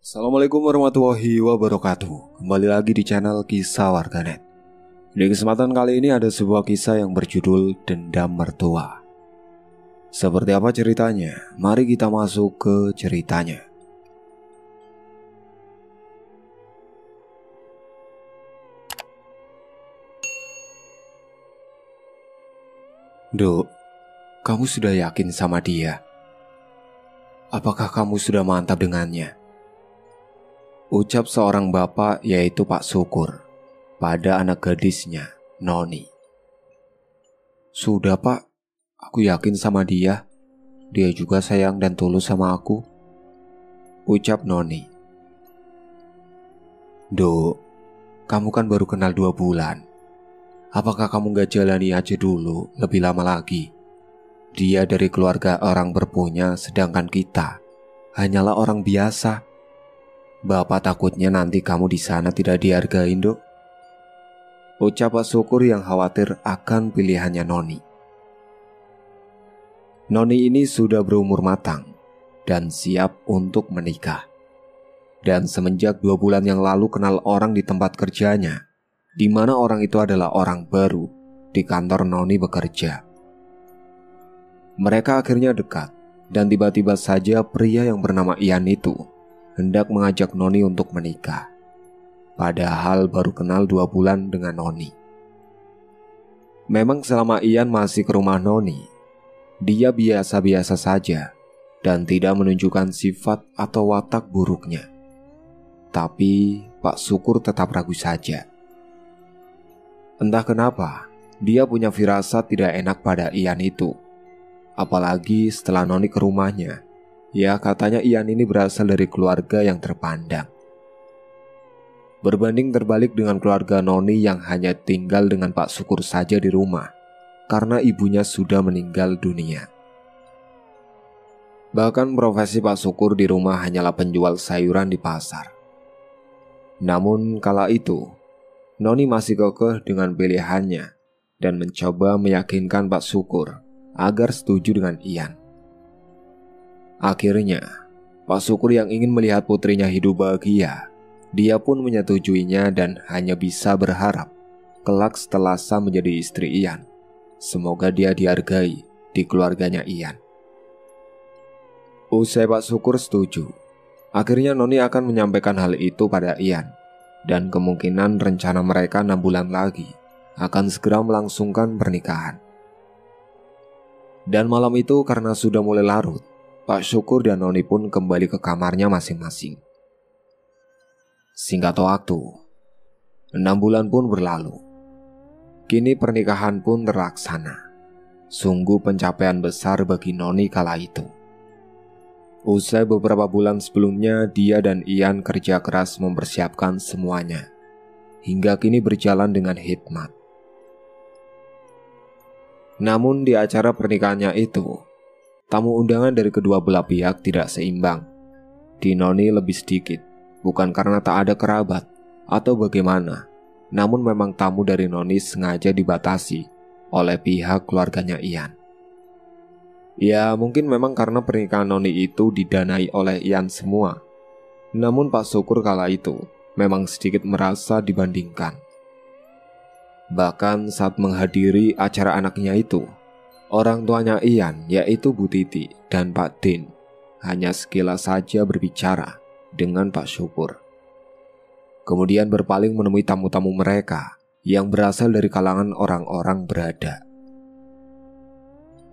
Assalamualaikum warahmatullahi wabarakatuh. Kembali lagi di channel Kisah Warganet. Di kesempatan kali ini ada sebuah kisah yang berjudul Dendam Mertua. Seperti apa ceritanya? Mari kita masuk ke ceritanya. Duk, kamu sudah yakin sama dia? Apakah kamu sudah mantap dengannya? Ucap seorang bapak, yaitu Pak Syukur, pada anak gadisnya, Noni. Sudah Pak, aku yakin sama dia. Dia juga sayang dan tulus sama aku, ucap Noni. Duk, kamu kan baru kenal 2 bulan. Apakah kamu gak jalani aja dulu lebih lama lagi? Dia dari keluarga orang berpunya, sedangkan kita hanyalah orang biasa. Bapak takutnya nanti kamu di sana tidak dihargain, Dok. Ucap Pak Syukur yang khawatir akan pilihannya Noni. Noni ini sudah berumur matang dan siap untuk menikah. Dan semenjak 2 bulan yang lalu kenal orang di tempat kerjanya, di mana orang itu adalah orang baru di kantor Noni bekerja. Mereka akhirnya dekat, dan tiba-tiba saja pria yang bernama Ian itu hendak mengajak Noni untuk menikah. Padahal baru kenal 2 bulan dengan Noni. Memang selama Ian masih ke rumah Noni, dia biasa-biasa saja dan tidak menunjukkan sifat atau watak buruknya. Tapi Pak Syukur tetap ragu saja. Entah kenapa, dia punya firasat tidak enak pada Ian itu. Apalagi setelah Noni ke rumahnya. Ya, katanya Ian ini berasal dari keluarga yang terpandang. Berbanding terbalik dengan keluarga Noni yang hanya tinggal dengan Pak Syukur saja di rumah, karena ibunya sudah meninggal dunia. Bahkan profesi Pak Syukur di rumah hanyalah penjual sayuran di pasar. Namun kala itu, Noni masih kekeh dengan pilihannya dan mencoba meyakinkan Pak Syukur agar setuju dengan Ian. Akhirnya, Pak Syukur yang ingin melihat putrinya hidup bahagia, dia pun menyetujuinya dan hanya bisa berharap kelak setelah sah menjadi istri Ian, semoga dia dihargai di keluarganya Ian. Usai Pak Syukur setuju, akhirnya Noni akan menyampaikan hal itu pada Ian, dan kemungkinan rencana mereka 6 bulan lagi akan segera melangsungkan pernikahan. Dan malam itu karena sudah mulai larut, Pak Syukur dan Noni pun kembali ke kamarnya masing-masing. Singkat waktu, 6 bulan pun berlalu. Kini pernikahan pun terlaksana. Sungguh pencapaian besar bagi Noni kala itu. Usai beberapa bulan sebelumnya, dia dan Ian kerja keras mempersiapkan semuanya. Hingga kini berjalan dengan hikmat. Namun di acara pernikahannya itu, tamu undangan dari kedua belah pihak tidak seimbang. Di Noni lebih sedikit, bukan karena tak ada kerabat atau bagaimana, namun memang tamu dari Noni sengaja dibatasi oleh pihak keluarganya Ian. Ya mungkin memang karena pernikahan Noni itu didanai oleh Ian semua. Namun Pak Syukur kala itu memang sedikit merasa dibandingkan. Bahkan saat menghadiri acara anaknya itu, orang tuanya Ian, yaitu Bu Titi dan Pak Din, hanya sekilas saja berbicara dengan Pak Syukur. Kemudian berpaling menemui tamu-tamu mereka yang berasal dari kalangan orang-orang berada.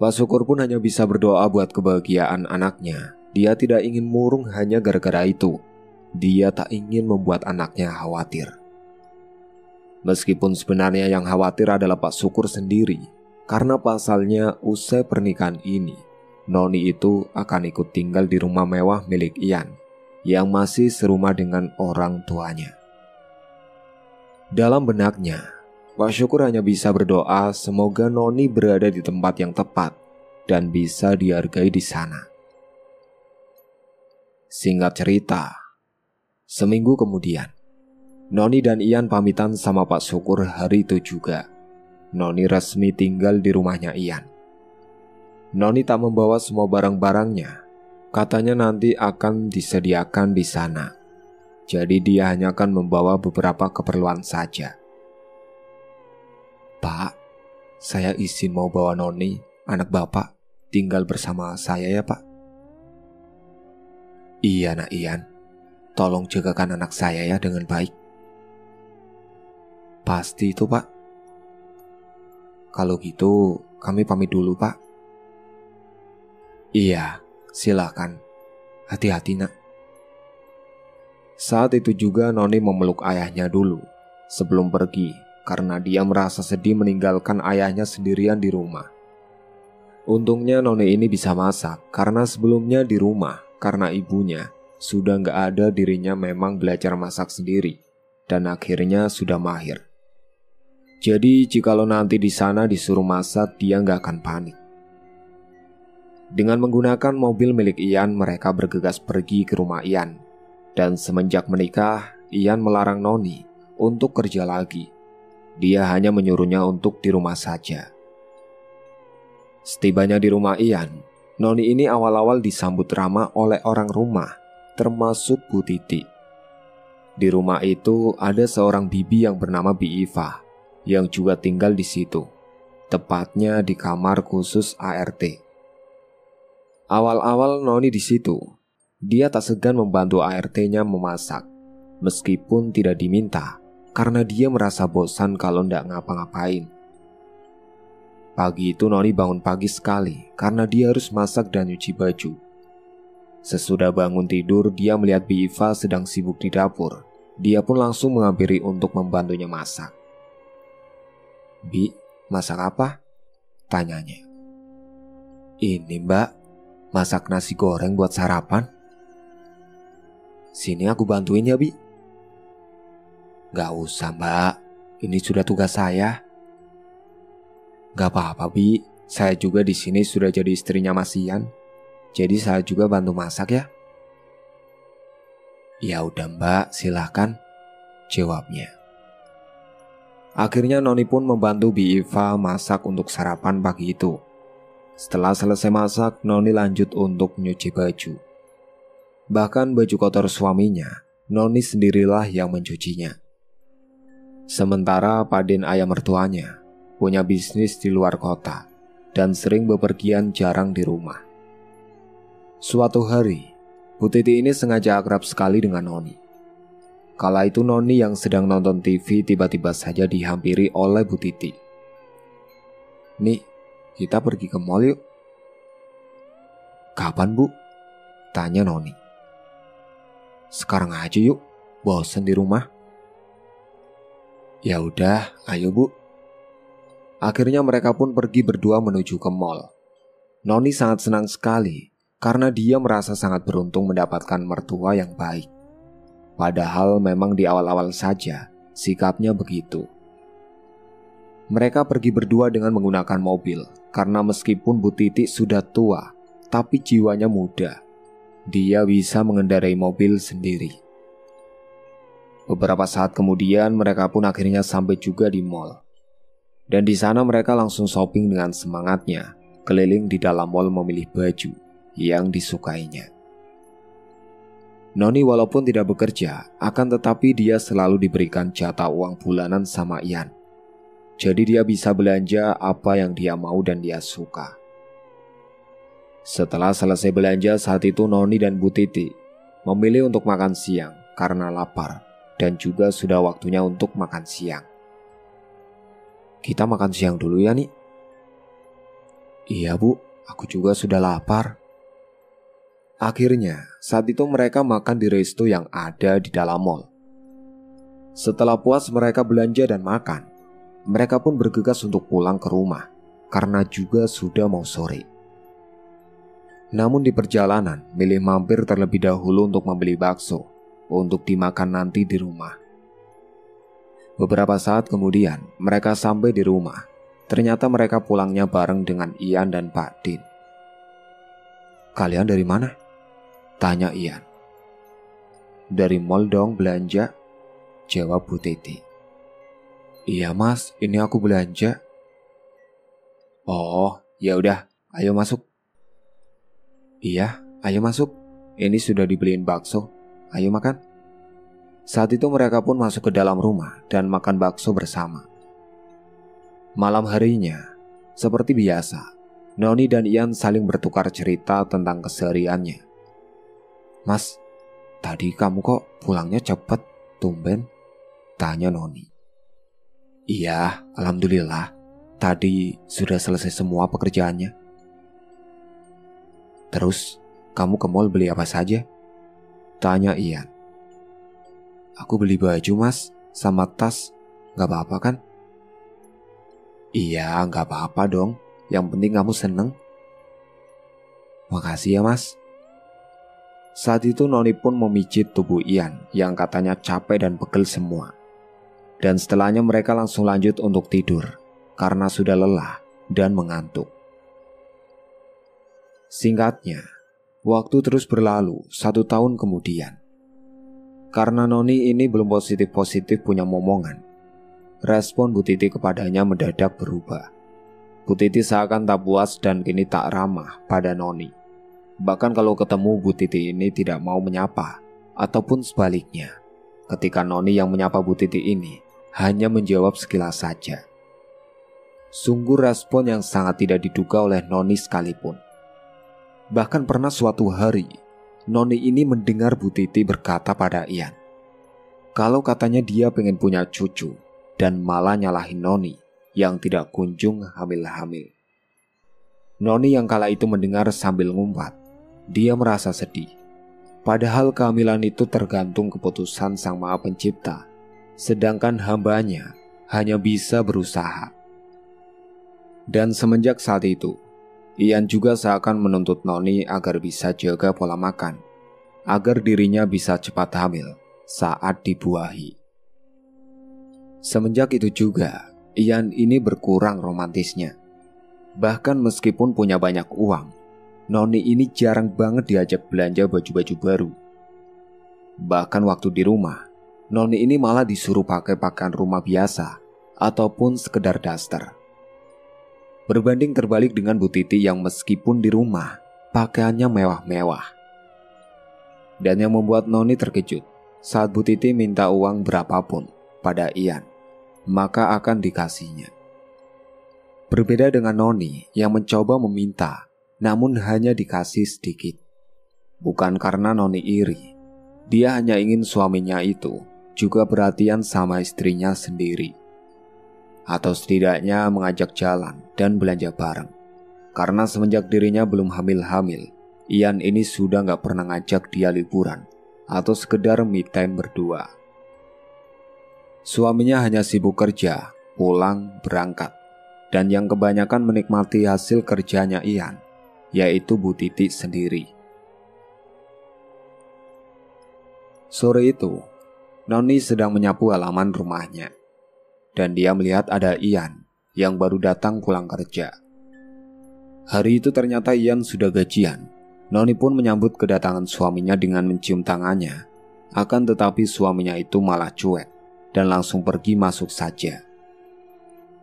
Pak Syukur pun hanya bisa berdoa buat kebahagiaan anaknya. Dia tidak ingin murung hanya gara-gara itu. Dia tak ingin membuat anaknya khawatir. Meskipun sebenarnya yang khawatir adalah Pak Syukur sendiri. Karena pasalnya usai pernikahan ini, Noni itu akan ikut tinggal di rumah mewah milik Ian, yang masih serumah dengan orang tuanya. Dalam benaknya, Pak Syukur hanya bisa berdoa semoga Noni berada di tempat yang tepat dan bisa dihargai di sana. Singkat cerita, seminggu kemudian, Noni dan Ian pamitan sama Pak Syukur hari itu juga. Noni resmi tinggal di rumahnya Ian. Noni tak membawa semua barang-barangnya. Katanya nanti akan disediakan di sana Jadi dia hanya akan membawa beberapa keperluan saja. Pak, saya izin mau bawa Noni, anak Bapak, tinggal bersama saya ya Pak. Iya nak Ian, tolong jagakan anak saya ya dengan baik. Pasti itu Pak. Kalau gitu kami pamit dulu Pak. Iya, silakan. Hati-hati nak. Saat itu juga Noni memeluk ayahnya dulu sebelum pergi karena dia merasa sedih meninggalkan ayahnya sendirian di rumah. Untungnya Noni ini bisa masak karena sebelumnya di rumah karena ibunya sudah gak ada, dirinya memang belajar masak sendiri dan akhirnya sudah mahir. Jadi jikalau nanti di sana disuruh masak, dia gak akan panik. Dengan menggunakan mobil milik Ian, mereka bergegas pergi ke rumah Ian. Dan semenjak menikah, Ian melarang Noni untuk kerja lagi. Dia hanya menyuruhnya untuk di rumah saja. Setibanya di rumah Ian, Noni ini awal-awal disambut ramah oleh orang rumah, termasuk Bu Titi. Di rumah itu ada seorang bibi yang bernama Bi Iva, yang juga tinggal di situ, tepatnya di kamar khusus ART. Awal-awal Noni di situ, dia tak segan membantu ART-nya memasak, meskipun tidak diminta, karena dia merasa bosan kalau tidak ngapa-ngapain. Pagi itu Noni bangun pagi sekali, karena dia harus masak dan nyuci baju. Sesudah bangun tidur, dia melihat Bi Iva sedang sibuk di dapur. Dia pun langsung menghampiri untuk membantunya masak. Bi, masak apa? Tanyanya. Ini mbak, masak nasi goreng buat sarapan. Sini aku bantuin ya Bi. Gak usah mbak, ini sudah tugas saya. Gak apa-apa Bi, saya juga di sini sudah jadi istrinya Mas Ian. Jadi saya juga bantu masak ya. Ya udah mbak, silakan, jawabnya. Akhirnya Noni pun membantu Bi Iva masak untuk sarapan pagi itu. Setelah selesai masak, Noni lanjut untuk nyuci baju. Bahkan baju kotor suaminya, Noni sendirilah yang mencucinya. Sementara Padin ayah mertuanya punya bisnis di luar kota dan sering bepergian jarang di rumah. Suatu hari, Bu Titi ini sengaja akrab sekali dengan Noni. Kala itu Noni yang sedang nonton TV tiba-tiba saja dihampiri oleh Bu Titi. Nih, kita pergi ke mall yuk. Kapan Bu? Tanya Noni. Sekarang aja yuk, bosan di rumah. Ya udah, ayo Bu. Akhirnya mereka pun pergi berdua menuju ke mall. Noni sangat senang sekali karena dia merasa sangat beruntung mendapatkan mertua yang baik. Padahal memang di awal-awal saja sikapnya begitu. Mereka pergi berdua dengan menggunakan mobil karena meskipun Bu Titi sudah tua, tapi jiwanya muda. Dia bisa mengendarai mobil sendiri. Beberapa saat kemudian mereka pun akhirnya sampai juga di mall. Dan di sana mereka langsung shopping dengan semangatnya, keliling di dalam mall memilih baju yang disukainya. Noni walaupun tidak bekerja, akan tetapi dia selalu diberikan jatah uang bulanan sama Ian. Jadi dia bisa belanja apa yang dia mau dan dia suka. Setelah selesai belanja, saat itu Noni dan Bu Titi memilih untuk makan siang karena lapar dan juga sudah waktunya untuk makan siang. Kita makan siang dulu ya nih. Iya Bu, aku juga sudah lapar. Akhirnya saat itu mereka makan di resto yang ada di dalam mall. Setelah puas mereka belanja dan makan, mereka pun bergegas untuk pulang ke rumah karena juga sudah mau sore. Namun di perjalanan milih mampir terlebih dahulu untuk membeli bakso untuk dimakan nanti di rumah. Beberapa saat kemudian mereka sampai di rumah. Ternyata mereka pulangnya bareng dengan Ian dan Pak Din. Kalian dari mana? Tanya Ian. Dari mall dong belanja, jawab Bu Titi. Iya mas, ini aku belanja. Oh, ya udah, ayo masuk. Iya, ayo masuk. Ini sudah dibeliin bakso. Ayo makan. Saat itu mereka pun masuk ke dalam rumah dan makan bakso bersama. Malam harinya, seperti biasa, Noni dan Ian saling bertukar cerita tentang kesehariannya. "Mas, tadi kamu kok pulangnya cepet, tumben?" tanya Noni. "Iya, alhamdulillah. Tadi sudah selesai semua pekerjaannya." "Terus, kamu ke mall beli apa saja?" tanya Ian. "Aku beli baju, Mas, sama tas. Gak apa-apa kan?" "Iya, gak apa-apa dong. Yang penting kamu seneng." "Makasih ya, Mas." Saat itu Noni pun memijit tubuh Ian yang katanya capek dan pegel semua. Dan setelahnya mereka langsung lanjut untuk tidur karena sudah lelah dan mengantuk. Singkatnya, waktu terus berlalu 1 tahun kemudian. Karena Noni ini belum positif-positif punya momongan, respon Bu Titi kepadanya mendadak berubah. Bu Titi seakan tak puas dan kini tak ramah pada Noni. Bahkan kalau ketemu, Bu Titi ini tidak mau menyapa, ataupun sebaliknya. Ketika Noni yang menyapa Bu Titi ini hanya menjawab sekilas saja. Sungguh respon yang sangat tidak diduga oleh Noni sekalipun. Bahkan pernah suatu hari, Noni ini mendengar Bu Titi berkata pada Ian, kalau katanya dia pengen punya cucu dan malah nyalahin Noni yang tidak kunjung hamil-hamil. Noni yang kala itu mendengar sambil ngumpat. Dia merasa sedih. Padahal kehamilan itu tergantung keputusan Sang Maha Pencipta, sedangkan hambanya hanya bisa berusaha. Dan semenjak saat itu, Ian juga seakan menuntut Noni agar bisa jaga pola makan, agar dirinya bisa cepat hamil saat dibuahi. Semenjak itu juga, Ian ini berkurang romantisnya. Bahkan meskipun punya banyak uang, Noni ini jarang banget diajak belanja baju-baju baru. Bahkan waktu di rumah, Noni ini malah disuruh pakai pakaian rumah biasa ataupun sekedar daster. Berbanding terbalik dengan Bu Titi yang meskipun di rumah, pakaiannya mewah-mewah. Dan yang membuat Noni terkejut, saat Bu Titi minta uang berapapun pada Ian, maka akan dikasihnya. Berbeda dengan Noni yang mencoba meminta, namun hanya dikasih sedikit. Bukan karena Noni iri, dia hanya ingin suaminya itu juga perhatian sama istrinya sendiri. Atau setidaknya mengajak jalan dan belanja bareng. Karena semenjak dirinya belum hamil-hamil, Ian ini sudah gak pernah ngajak dia liburan atau sekedar me time berdua. Suaminya hanya sibuk kerja, pulang, berangkat, dan yang kebanyakan menikmati hasil kerjanya Ian, yaitu Bu Titi sendiri. Sore itu, Noni sedang menyapu halaman rumahnya, dan dia melihat ada Ian yang baru datang pulang kerja. Hari itu ternyata Ian sudah gajian. Noni pun menyambut kedatangan suaminya dengan mencium tangannya, akan tetapi suaminya itu malah cuek dan langsung pergi masuk saja.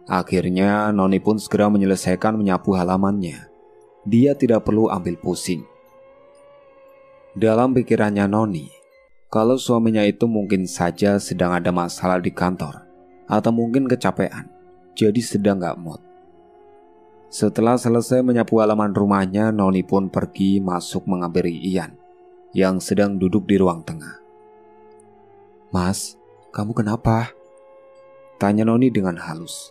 Akhirnya Noni pun segera menyelesaikan menyapu halamannya. Dia tidak perlu ambil pusing. Dalam pikirannya Noni, kalau suaminya itu mungkin saja sedang ada masalah di kantor, atau mungkin kecapean, jadi sedang gak mood. Setelah selesai menyapu halaman rumahnya, Noni pun pergi masuk menghampiri Ian, yang sedang duduk di ruang tengah. "Mas, kamu kenapa?" tanya Noni dengan halus.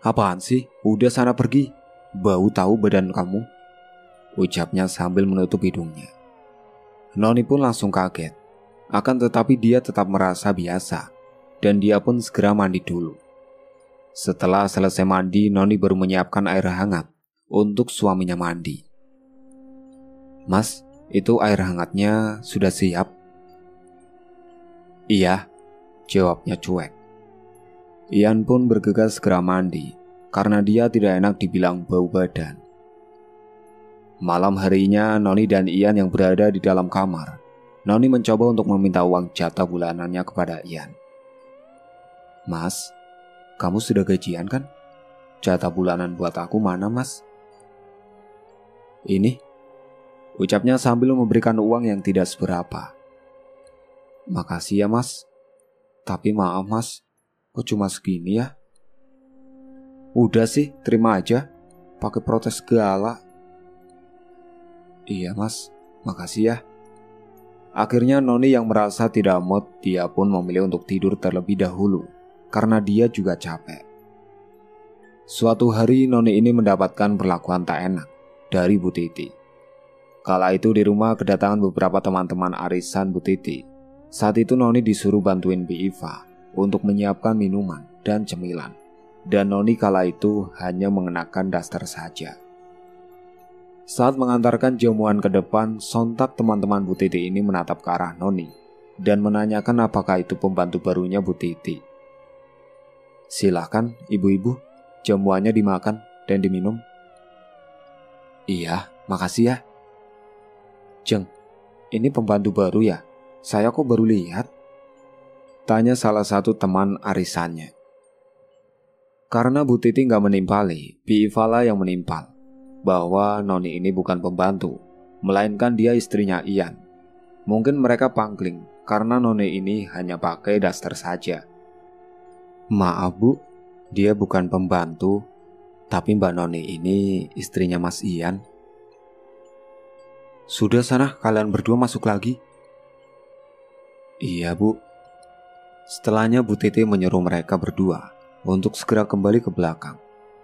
"Apaan sih? Udah sana pergi. Bau tahu badan kamu," ucapnya sambil menutup hidungnya. Noni pun langsung kaget. Akan tetapi dia tetap merasa biasa, dan dia pun segera mandi dulu. Setelah selesai mandi, Noni baru menyiapkan air hangat untuk suaminya mandi. "Mas, itu air hangatnya sudah siap?" "Iya," jawabnya cuek. Ian pun bergegas segera mandi, karena dia tidak enak dibilang bau badan. Malam harinya, Noni dan Ian yang berada di dalam kamar. Noni mencoba untuk meminta uang jatah bulanannya kepada Ian. "Mas, kamu sudah gajian kan? Jatah bulanan buat aku mana, Mas?" "Ini," ucapnya sambil memberikan uang yang tidak seberapa. Makasih ya mas. Tapi maaf mas, kok cuma segini ya? Udah sih, terima aja. Pakai protes segala. Iya mas, makasih ya. Akhirnya Noni yang merasa tidak mood, dia pun memilih untuk tidur terlebih dahulu karena dia juga capek. Suatu hari Noni ini mendapatkan perlakuan tak enak dari Bu Titi. Kala itu di rumah kedatangan beberapa teman-teman arisan Bu Titi. Saat itu Noni disuruh bantuin Bi Iva untuk menyiapkan minuman dan cemilan. Dan Noni kala itu hanya mengenakan daster saja. Saat mengantarkan jamuan ke depan, sontak teman-teman Bu Titi ini menatap ke arah Noni dan menanyakan apakah itu pembantu barunya Bu Titi. Silakan ibu-ibu, jamuannya dimakan dan diminum. Iya, makasih ya. Jeng, ini pembantu baru ya? Saya kok baru lihat? Tanya salah satu teman arisannya. Karena Bu Titi gak menimpali, Bi Iva lah yang menimpal bahwa Noni ini bukan pembantu, melainkan dia istrinya Ian. Mungkin mereka pangkling karena Noni ini hanya pakai daster saja. Maaf Bu, dia bukan pembantu, tapi Mbak Noni ini istrinya Mas Ian. Sudah sana, kalian berdua masuk lagi. Iya Bu. Setelahnya Bu Titi menyuruh mereka berdua untuk segera kembali ke belakang.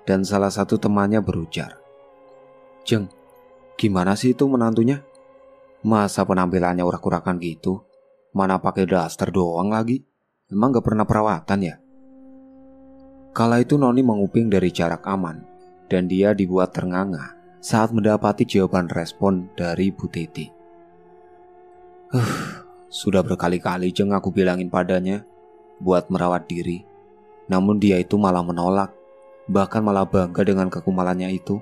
Dan salah satu temannya berujar, Jeng, gimana sih itu menantunya? Masa penampilannya urak-urakan gitu? Mana pakai daster doang lagi? Emang gak pernah perawatan ya? Kala itu Noni menguping dari jarak aman, dan dia dibuat ternganga saat mendapati jawaban respon dari Bu Titi. Sudah berkali-kali Jeng aku bilangin padanya buat merawat diri. Namun dia itu malah menolak, bahkan malah bangga dengan kekumalannya itu.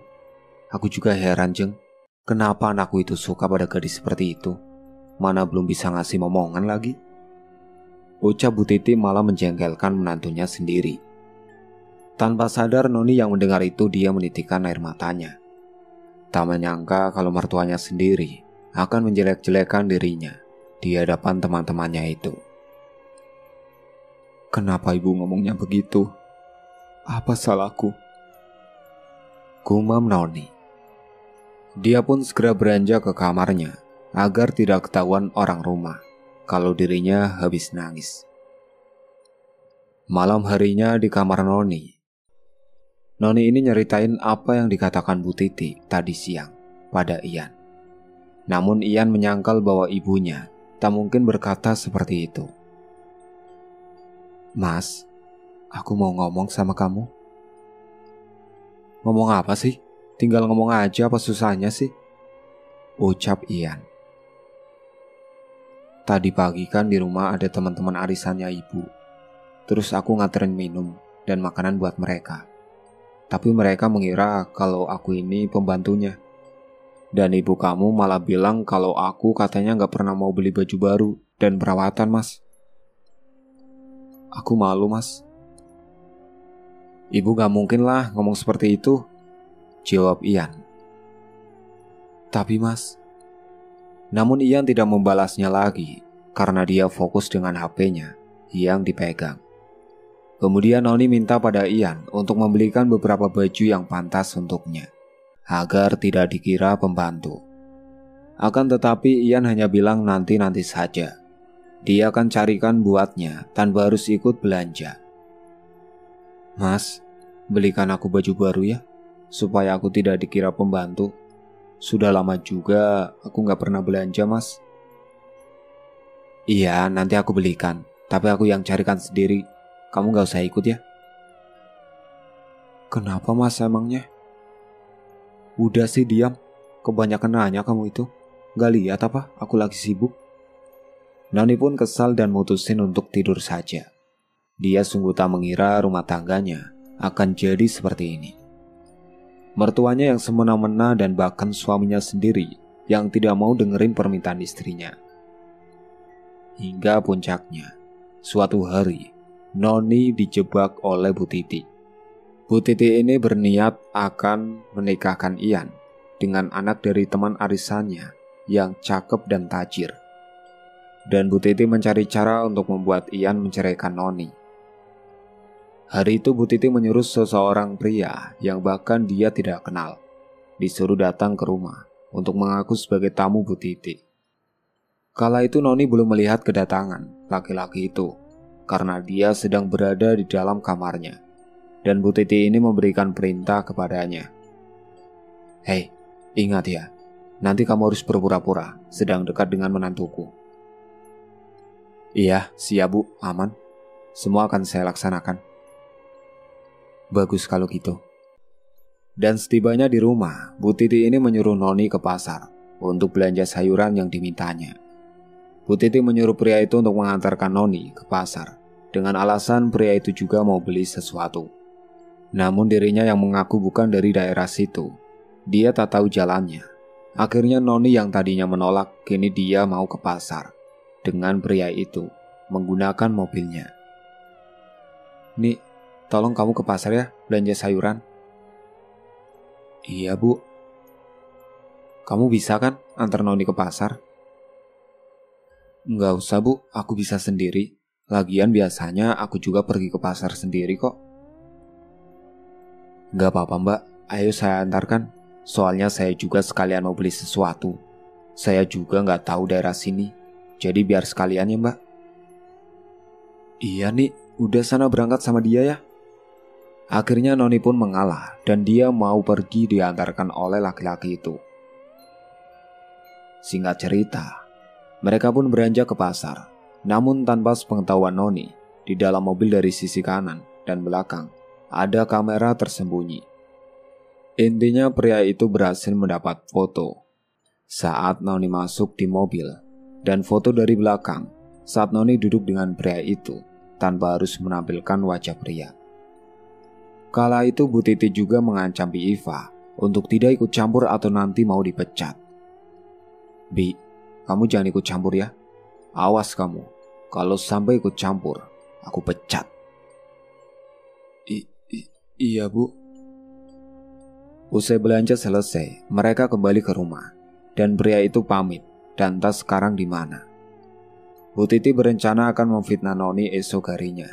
Aku juga heran Jeng, kenapa anakku itu suka pada gadis seperti itu? Mana belum bisa ngasih momongan lagi? Ucap Bu Titi malah menjengkelkan menantunya sendiri. Tanpa sadar Noni yang mendengar itu dia menitikkan air matanya. Tak menyangka kalau mertuanya sendiri akan menjelek-jelekan dirinya di hadapan teman-temannya itu. Kenapa ibu ngomongnya begitu? Apa salahku? Gumam Noni. Dia pun segera beranjak ke kamarnya agar tidak ketahuan orang rumah kalau dirinya habis nangis. Malam harinya di kamar Noni. Noni ini nyeritain apa yang dikatakan Bu Titi tadi siang pada Ian. Namun Ian menyangkal bahwa ibunya tak mungkin berkata seperti itu. Mas, aku mau ngomong sama kamu. Ngomong apa sih? Tinggal ngomong aja, apa susahnya sih? Ucap Ian. Tadi pagi kan di rumah ada teman-teman arisannya ibu. Terus aku nganterin minum dan makanan buat mereka. Tapi mereka mengira kalau aku ini pembantunya. Dan ibu kamu malah bilang kalau aku katanya gak pernah mau beli baju baru dan perawatan mas. Aku malu mas. Ibu gak mungkin lah ngomong seperti itu, jawab Ian. Tapi mas. Namun Ian tidak membalasnya lagi karena dia fokus dengan HP-nya yang dipegang. Kemudian Noni minta pada Ian untuk membelikan beberapa baju yang pantas untuknya agar tidak dikira pembantu. Akan tetapi Ian hanya bilang nanti-nanti saja. Dia akan carikan buatnya tanpa harus ikut belanja. Mas, belikan aku baju baru ya, supaya aku tidak dikira pembantu. Sudah lama juga aku gak pernah belanja mas. Iya, nanti aku belikan, tapi aku yang carikan sendiri. Kamu gak usah ikut ya. Kenapa mas emangnya? Udah sih diam, kebanyakan nanya kamu itu. Gak lihat apa aku lagi sibuk? Noni pun kesal dan mutusin untuk tidur saja. Dia sungguh tak mengira rumah tangganya akan jadi seperti ini. Mertuanya yang semena-mena dan bahkan suaminya sendiri yang tidak mau dengerin permintaan istrinya. Hingga puncaknya, suatu hari Noni dijebak oleh Bu Titi. Bu Titi ini berniat akan menikahkan Ian dengan anak dari teman arisannya yang cakep dan tajir. dan Bu Titi mencari cara untuk membuat Ian menceraikan Noni. Hari itu Bu Titi menyuruh seseorang pria yang bahkan dia tidak kenal, disuruh datang ke rumah untuk mengaku sebagai tamu Bu Titi. Kala itu Noni belum melihat kedatangan laki-laki itu karena dia sedang berada di dalam kamarnya, dan Bu Titi ini memberikan perintah kepadanya. "Hei, ingat ya, nanti kamu harus berpura-pura sedang dekat dengan menantuku." "Iya, siap Bu, aman. Semua akan saya laksanakan." "Bagus kalau gitu." Dan setibanya di rumah, Bu Titi ini menyuruh Noni ke pasar untuk belanja sayuran yang dimintanya. Bu Titi menyuruh pria itu untuk mengantarkan Noni ke pasar dengan alasan pria itu juga mau beli sesuatu. Namun dirinya yang mengaku bukan dari daerah situ. Dia tak tahu jalannya. Akhirnya Noni yang tadinya menolak, kini dia mau ke pasar dengan pria itu menggunakan mobilnya. "Nih, tolong kamu ke pasar ya, belanja sayuran." "Iya Bu." "Kamu bisa kan antar Noni ke pasar?" "Nggak usah Bu, aku bisa sendiri. Lagian biasanya aku juga pergi ke pasar sendiri kok." "Nggak apa-apa Mbak, ayo saya antarkan. Soalnya saya juga sekalian mau beli sesuatu. Saya juga nggak tahu daerah sini, jadi biar sekalian ya Mbak." "Iya nih, udah sana berangkat sama dia ya." Akhirnya Noni pun mengalah dan dia mau pergi diantarkan oleh laki-laki itu. Singkat cerita, mereka pun beranjak ke pasar. Namun tanpa sepengetahuan Noni, di dalam mobil dari sisi kanan dan belakang ada kamera tersembunyi. Intinya pria itu berhasil mendapat foto saat Noni masuk di mobil, dan foto dari belakang saat Noni duduk dengan pria itu tanpa harus menampilkan wajah pria. Kala itu Bu Titi juga mengancam Bi Iva untuk tidak ikut campur atau nanti mau dipecat. "Bi, kamu jangan ikut campur ya. Awas kamu, kalau sampai ikut campur, aku pecat." Iya Bu." Usai belanja selesai, mereka kembali ke rumah, dan pria itu pamit dan entah sekarang di mana. Bu Titi berencana akan memfitnah Noni esok harinya.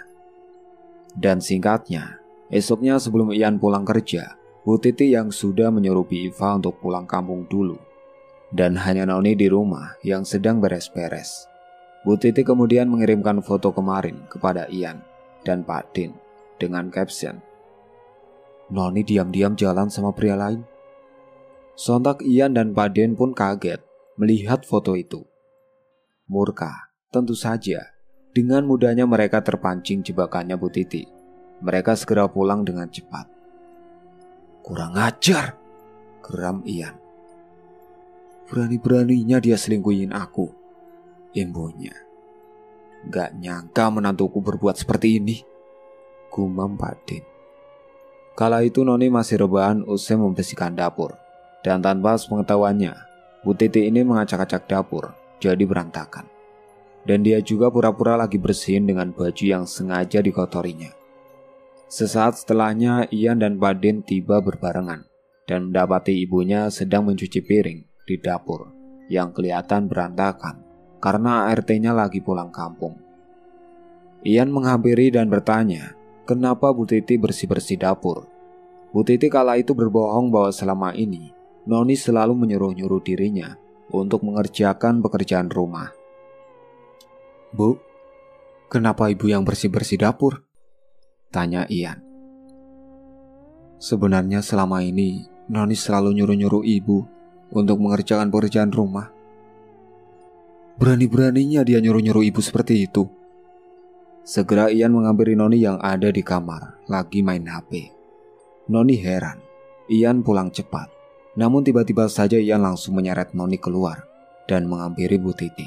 Dan singkatnya, esoknya sebelum Ian pulang kerja, Bu Titi yang sudah menyuruh Bi Iva untuk pulang kampung dulu, dan hanya Noni di rumah yang sedang beres-beres. Bu Titi kemudian mengirimkan foto kemarin kepada Ian dan Pak Din dengan caption, "Noni diam-diam jalan sama pria lain." Sontak Ian dan Pak Din pun kaget melihat foto itu. Murka, tentu saja, dengan mudahnya mereka terpancing jebakannya Bu Titi. Mereka segera pulang dengan cepat. "Kurang ajar," geram Ian. "Berani-beraninya dia selingkuhin aku," imbuhnya. "Gak nyangka menantuku berbuat seperti ini," gumam Pak Din. Kala itu Noni masih rebahan usai membersihkan dapur, dan tanpa sepengetahuannya, Bu Titi ini mengacak-acak dapur jadi berantakan. Dan dia juga pura-pura lagi bersihin dengan baju yang sengaja dikotorinya. Sesaat setelahnya Ian dan Pak Din tiba berbarengan dan mendapati ibunya sedang mencuci piring di dapur yang kelihatan berantakan karena ART-nya lagi pulang kampung. Ian menghampiri dan bertanya, kenapa Bu Titi bersih-bersih dapur. Bu Titi kala itu berbohong bahwa selama ini Noni selalu menyuruh-nyuruh dirinya untuk mengerjakan pekerjaan rumah. "Bu, kenapa ibu yang bersih-bersih dapur?" tanya Ian. "Sebenarnya selama ini Noni selalu nyuruh-nyuruh ibu untuk mengerjakan pekerjaan rumah." "Berani-beraninya dia nyuruh-nyuruh ibu seperti itu." Segera Ian menghampiri Noni yang ada di kamar lagi main HP. Noni heran, Ian pulang cepat. Namun tiba-tiba saja Ian langsung menyeret Noni keluar dan menghampiri Bu Titi.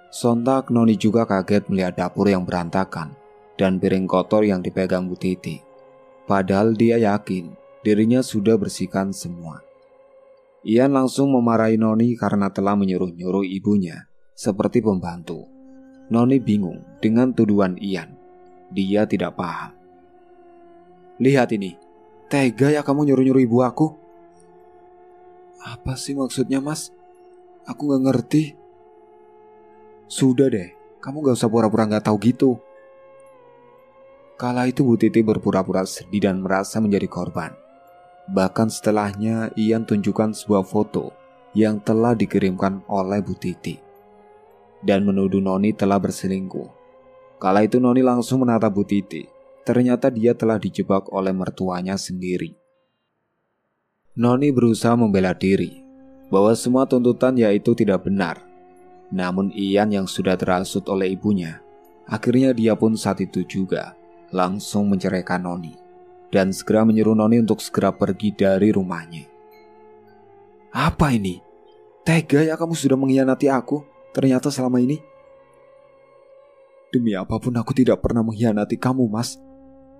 Sontak Noni juga kaget melihat dapur yang berantakan dan piring kotor yang dipegang Bu Titi. Padahal dia yakin dirinya sudah bersihkan semua. Ian langsung memarahi Noni karena telah menyuruh-nyuruh ibunya seperti pembantu. Noni bingung dengan tuduhan Ian. Dia tidak paham. "Lihat ini, tega ya kamu nyuruh-nyuruh ibu aku?" "Apa sih maksudnya Mas? Aku gak ngerti." Sudah deh, kamu gak usah pura-pura gak tahu gitu. Kala itu Bu Titi berpura-pura sedih dan merasa menjadi korban. Bahkan setelahnya Ian tunjukkan sebuah foto yang telah dikirimkan oleh Bu Titi dan menuduh Noni telah berselingkuh. Kala itu Noni langsung menatap Bu Titi. Ternyata dia telah dijebak oleh mertuanya sendiri. Noni berusaha membela diri bahwa semua tuntutan yaitu tidak benar. Namun Ian yang sudah terhasut oleh ibunya, akhirnya dia pun saat itu juga langsung menceraikan Noni dan segera menyuruh Noni untuk segera pergi dari rumahnya. Apa ini? Tega ya kamu sudah mengkhianati aku ternyata selama ini? Demi apapun aku tidak pernah mengkhianati kamu, Mas.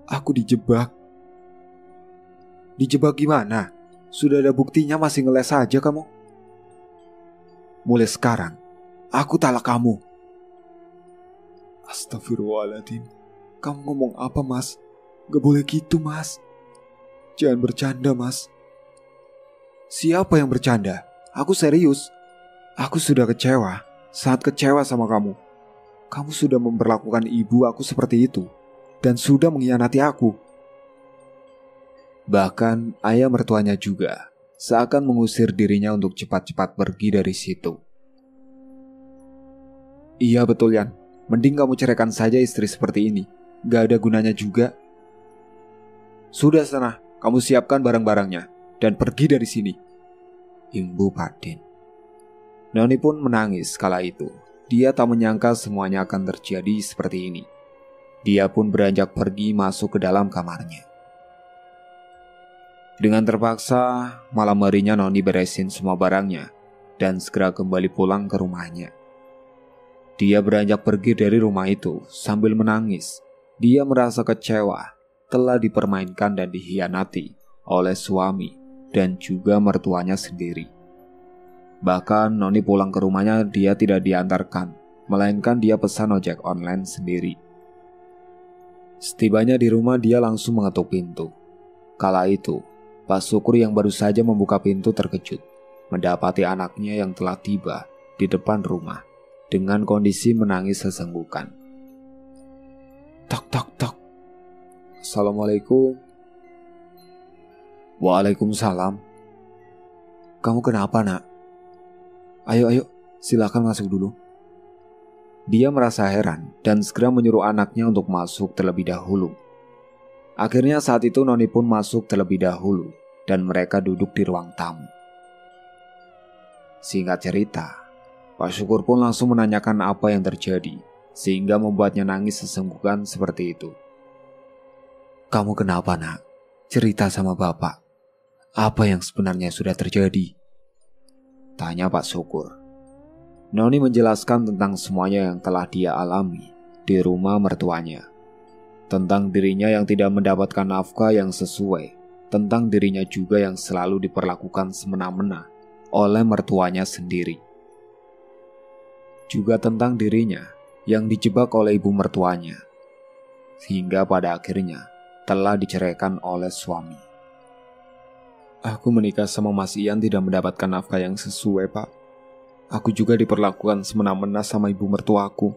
Aku dijebak. Dijebak gimana? Sudah ada buktinya masih ngeles saja kamu. Mulai sekarang aku talak kamu. Astagfirullahaladzim. Kamu ngomong apa, Mas? Gak boleh gitu, Mas. Jangan bercanda, Mas. Siapa yang bercanda? Aku serius. Aku sudah kecewa. Sangat kecewa sama kamu. Kamu sudah memperlakukan ibu aku seperti itu dan sudah mengkhianati aku. Bahkan ayah mertuanya juga seakan mengusir dirinya untuk cepat-cepat pergi dari situ. Iya betul, Yan. Mending kamu ceraikan saja istri seperti ini. Gak ada gunanya juga. Sudah sana, kamu siapkan barang-barangnya dan pergi dari sini, imbu Pak Din. Noni pun menangis kala itu. Dia tak menyangka semuanya akan terjadi seperti ini. Dia pun beranjak pergi masuk ke dalam kamarnya. Dengan terpaksa, malam harinya Noni beresin semua barangnya dan segera kembali pulang ke rumahnya. Dia beranjak pergi dari rumah itu sambil menangis. Dia merasa kecewa telah dipermainkan dan dikhianati oleh suami dan juga mertuanya sendiri. Bahkan Noni pulang ke rumahnya dia tidak diantarkan, melainkan dia pesan ojek online sendiri. Setibanya di rumah dia langsung mengetuk pintu. Kala itu, Pak Syukur yang baru saja membuka pintu terkejut mendapati anaknya yang telah tiba di depan rumah dengan kondisi menangis sesenggukan. Tok tok tok. Assalamualaikum. Waalaikumsalam. Kamu kenapa, Nak? Ayo, silakan masuk dulu. Dia merasa heran dan segera menyuruh anaknya untuk masuk terlebih dahulu. Akhirnya saat itu Noni pun masuk terlebih dahulu dan mereka duduk di ruang tamu. Singkat cerita, Pak Syukur pun langsung menanyakan apa yang terjadi sehingga membuatnya nangis sesenggukan seperti itu. Kamu kenapa, Nak? Cerita sama Bapak. Apa yang sebenarnya sudah terjadi? Tanya Pak Syukur. Noni menjelaskan tentang semuanya yang telah dia alami di rumah mertuanya. Tentang dirinya yang tidak mendapatkan nafkah yang sesuai. Tentang dirinya juga yang selalu diperlakukan semena-mena oleh mertuanya sendiri. Juga tentang dirinya yang dijebak oleh ibu mertuanya. Hingga pada akhirnya telah diceraikan oleh suami. Aku menikah sama Mas Ian tidak mendapatkan nafkah yang sesuai, Pak. Aku juga diperlakukan semena-mena sama ibu mertuaku.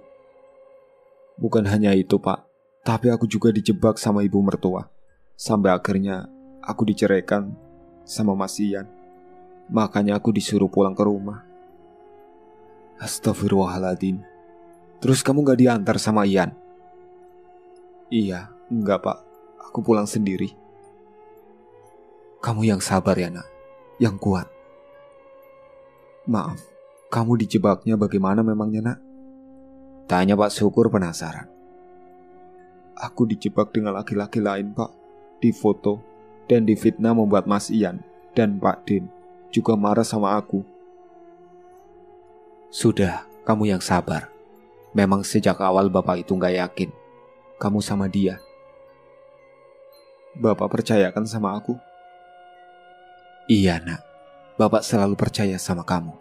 Bukan hanya itu, Pak, tapi aku juga dijebak sama ibu mertua. Sampai akhirnya aku diceraikan sama Mas Ian. Makanya aku disuruh pulang ke rumah. Astagfirullahaladzim. Terus kamu gak diantar sama Ian? Iya, enggak, Pak. Aku pulang sendiri. Kamu yang sabar ya, Nak. Yang kuat. Maaf, kamu dijebaknya bagaimana memangnya, Nak? Tanya Pak Syukur penasaran. Aku dijebak dengan laki-laki lain, Pak. Di foto dan difitnah membuat Mas Ian dan Pak Din juga marah sama aku. Sudah, kamu yang sabar. Memang sejak awal Bapak itu gak yakin kamu sama dia. Bapak percayakan sama aku? Iya, Nak. Bapak selalu percaya sama kamu.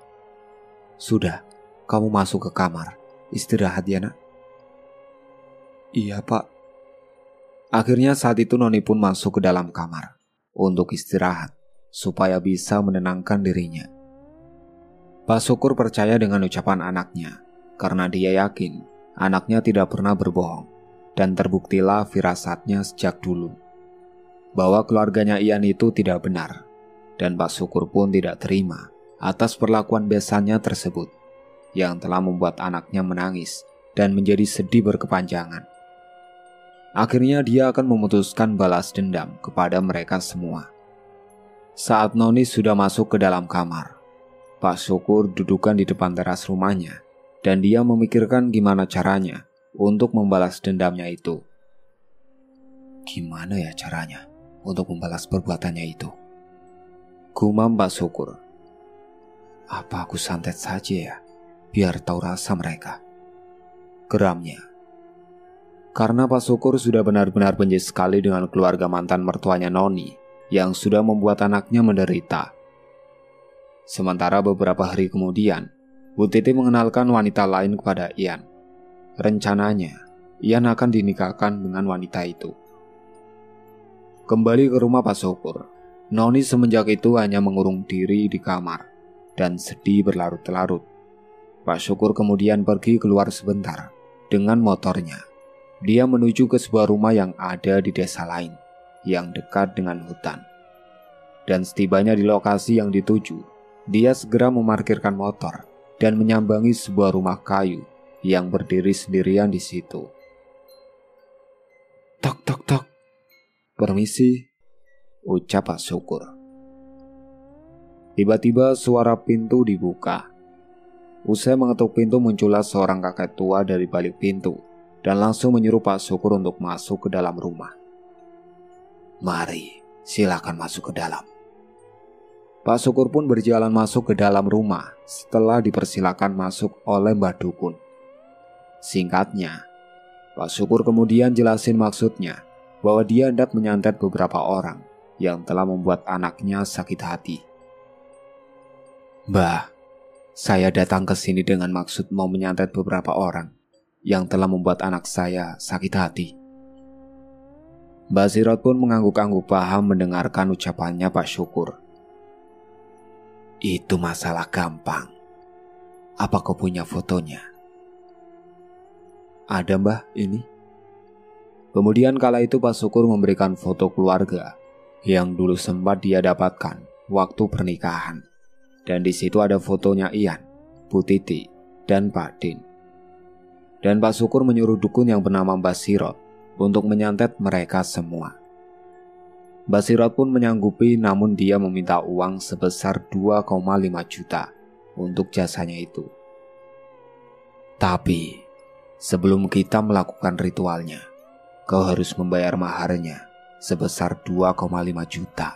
Sudah, kamu masuk ke kamar. Istirahat ya, Nak. Iya, Pak. Akhirnya saat itu Noni pun masuk ke dalam kamar untuk istirahat supaya bisa menenangkan dirinya. Pak Syukur percaya dengan ucapan anaknya karena dia yakin anaknya tidak pernah berbohong, dan terbuktilah firasatnya sejak dulu bahwa keluarganya Ian itu tidak benar, dan Pak Syukur pun tidak terima atas perlakuan besannya tersebut yang telah membuat anaknya menangis dan menjadi sedih berkepanjangan. Akhirnya dia akan memutuskan balas dendam kepada mereka semua. Saat Noni sudah masuk ke dalam kamar, Pak Syukur dudukkan di depan teras rumahnya dan dia memikirkan gimana caranya untuk membalas dendamnya itu. Gimana ya caranya untuk membalas perbuatannya itu? Gumam Pak Syukur. Apa aku santet saja ya, biar tahu rasa mereka? Geramnya. Karena Pak Syukur sudah benar-benar benci sekali dengan keluarga mantan mertuanya Noni yang sudah membuat anaknya menderita. Sementara beberapa hari kemudian, Bu Titi mengenalkan wanita lain kepada Ian. Rencananya, Ian akan dinikahkan dengan wanita itu. Kembali ke rumah Pak Syukur, Noni semenjak itu hanya mengurung diri di kamar dan sedih berlarut-larut. Pak Syukur kemudian pergi keluar sebentar dengan motornya. Dia menuju ke sebuah rumah yang ada di desa lain, yang dekat dengan hutan. Dan setibanya di lokasi yang dituju, dia segera memarkirkan motor dan menyambangi sebuah rumah kayu yang berdiri sendirian di situ. Tok tok tok. Permisi, ucap Pak Syukur. Tiba-tiba suara pintu dibuka. Usai mengetuk pintu muncullah seorang kakek tua dari balik pintu dan langsung menyuruh Pak Syukur untuk masuk ke dalam rumah. Mari, silakan masuk ke dalam. Pak Syukur pun berjalan masuk ke dalam rumah setelah dipersilakan masuk oleh Mbah Dukun. Singkatnya, Pak Syukur kemudian jelasin maksudnya bahwa dia hendak menyantet beberapa orang yang telah membuat anaknya sakit hati. Mbah, saya datang ke sini dengan maksud mau menyantet beberapa orang yang telah membuat anak saya sakit hati. Mbah Sirot pun mengangguk-angguk paham mendengarkan ucapannya Pak Syukur. Itu masalah gampang. Apa kau punya fotonya? Ada Mbah, ini. Kemudian kala itu Pak Syukur memberikan foto keluarga yang dulu sempat dia dapatkan waktu pernikahan. Dan di situ ada fotonya Ian, Bu Titi, dan Pak Din. Dan Pak Syukur menyuruh dukun yang bernama Mbah Sirot untuk menyantet mereka semua. Mbah Sirot pun menyanggupi, namun dia meminta uang sebesar 2,5 juta untuk jasanya itu. Tapi sebelum kita melakukan ritualnya, kau harus membayar maharnya sebesar 2,5 juta.